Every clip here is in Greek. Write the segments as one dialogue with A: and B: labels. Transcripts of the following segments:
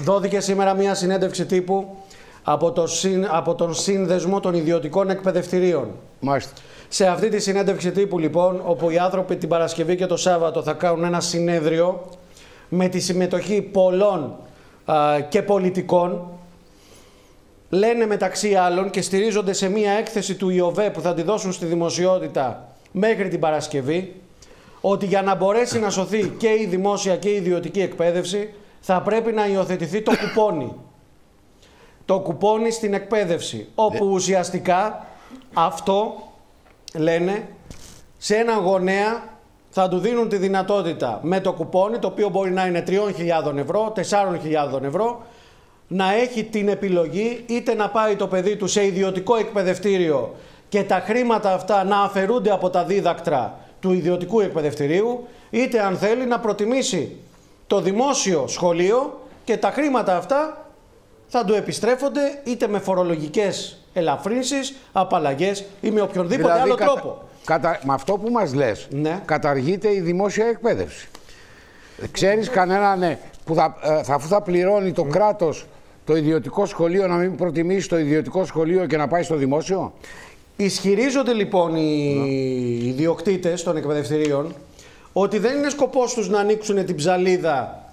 A: Δόθηκε σήμερα μια συνέντευξη τύπου από τον Σύνδεσμο των Ιδιωτικών Εκπαιδευτηρίων.
B: Μάλιστα.
A: Σε αυτή τη συνέντευξη τύπου, λοιπόν, όπου οι άνθρωποι την Παρασκευή και το Σάββατο θα κάνουν ένα συνέδριο με τη συμμετοχή πολλών και πολιτικών, λένε μεταξύ άλλων και στηρίζονται σε μια έκθεση του ΙΟΒΕ που θα τη δώσουν στη δημοσιότητα μέχρι την Παρασκευή, ότι για να μπορέσει να σωθεί και η δημόσια και η ιδιωτική εκπαίδευση θα πρέπει να υιοθετηθεί το κουπόνι. Το κουπόνι στην εκπαίδευση, όπου ουσιαστικά αυτό, λένε, σε έναν γονέα θα του δίνουν τη δυνατότητα με το κουπόνι, το οποίο μπορεί να είναι 3.000 ευρώ, 4.000 ευρώ, να έχει την επιλογή είτε να πάει το παιδί του σε ιδιωτικό εκπαιδευτήριο και τα χρήματα αυτά να αφαιρούνται από τα δίδακτρα του ιδιωτικού εκπαιδευτηρίου, είτε αν θέλει να προτιμήσει το δημόσιο σχολείο και τα χρήματα αυτά θα του επιστρέφονται είτε με φορολογικές ελαφρύνσεις, απαλλαγές ή με οποιονδήποτε άλλο τρόπο.
B: Με αυτό που μας λες,
A: ναι,
B: καταργείται η δημόσια εκπαίδευση. Ξέρεις κανέναν που αφού θα πληρώνει το κράτος το ιδιωτικό σχολείο, να μην προτιμήσει το ιδιωτικό σχολείο και να πάει στο δημόσιο?
A: Ισχυρίζονται λοιπόν οι ιδιοκτήτες των εκπαιδευτηρίων ότι δεν είναι σκοπός τους να ανοίξουν την ψαλίδα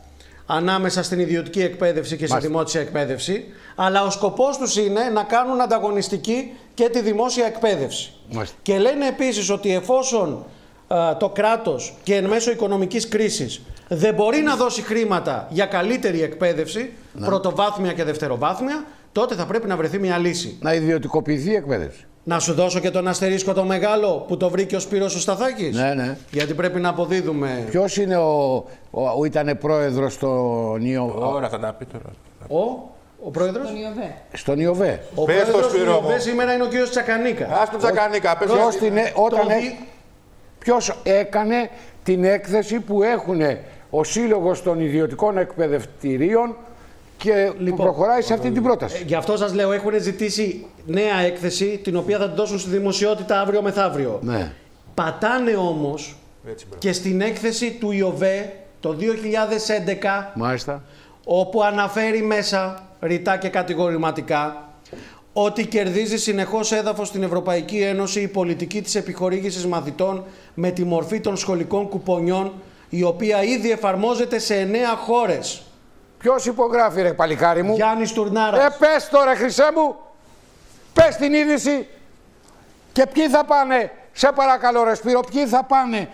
A: ανάμεσα στην ιδιωτική εκπαίδευση και στη δημόσια εκπαίδευση, αλλά ο σκοπός τους είναι να κάνουν ανταγωνιστική και τη δημόσια εκπαίδευση. Και λένε επίσης ότι εφόσον το κράτος και εν μέσω οικονομικής κρίσης δεν μπορεί να δώσει χρήματα για καλύτερη εκπαίδευση, πρωτοβάθμια και δευτεροβάθμια, τότε θα πρέπει να βρεθεί μια λύση.
B: Να ιδιωτικοποιηθεί η εκπαίδευση.
A: Να σου δώσω και τον αστερίσκο το μεγάλο που το βρήκε ο Σπύρος ο Σταθάκης.
B: Ναι, ναι.
A: Γιατί πρέπει να αποδίδουμε.
B: Ποιος είναι ήταν πρόεδρος στον ΙΟΒΕ?
C: Ωραία, θα τα πει τώρα.
A: Ο πρόεδρος?
B: Στον ΙΟΒΕ.
A: Ο πρόεδρος του ΙΟΒΕ σήμερα είναι ο κύριος Τσακανίκα.
C: Ας τον Τσακανίκα.
B: Ποιος έκανε την έκθεση που έχουν ο Σύλλογος των Ιδιωτικών Εκπαιδευτηρίων και που προχωράει σε αυτή την πρόταση?
A: Γι' αυτό σας λέω, έχουν ζητήσει νέα έκθεση, την οποία θα την δώσουν στη δημοσιότητα αύριο μεθαύριο.
B: Ναι.
A: Πατάνε όμως και στην έκθεση του ΙΟΒΕ το 2011,
B: μάλιστα,
A: όπου αναφέρει μέσα ρητά και κατηγορηματικά ότι κερδίζει συνεχώς έδαφος στην Ευρωπαϊκή Ένωση η πολιτική της επιχορήγησης μαθητών με τη μορφή των σχολικών κουπονιών, η οποία ήδη εφαρμόζεται σε 9 χώρες.
B: Ποιος υπογράφει, ρε παλικάρι μου?
A: Γιάννης Τουρνάρας.
B: Πες τώρα, χρυσέ μου, πες την είδηση. Και ποιοι θα πάνε, σε παρακαλώ ρε Σπύρο, ποιοι θα πάνε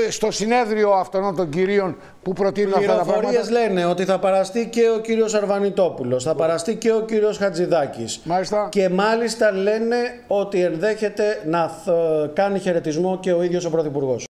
B: στο συνέδριο αυτών των κυρίων που προτείνουν αυτά τα πράγματα?
A: Πληροφορίες λένε ότι θα παραστεί και ο κύριος Αρβανιτόπουλος, θα παραστεί και ο κύριος Χατζηδάκης.
B: Μάλιστα.
A: Και μάλιστα λένε ότι ενδέχεται να κάνει χαιρετισμό και ο ίδιος ο Πρωθυπουργός.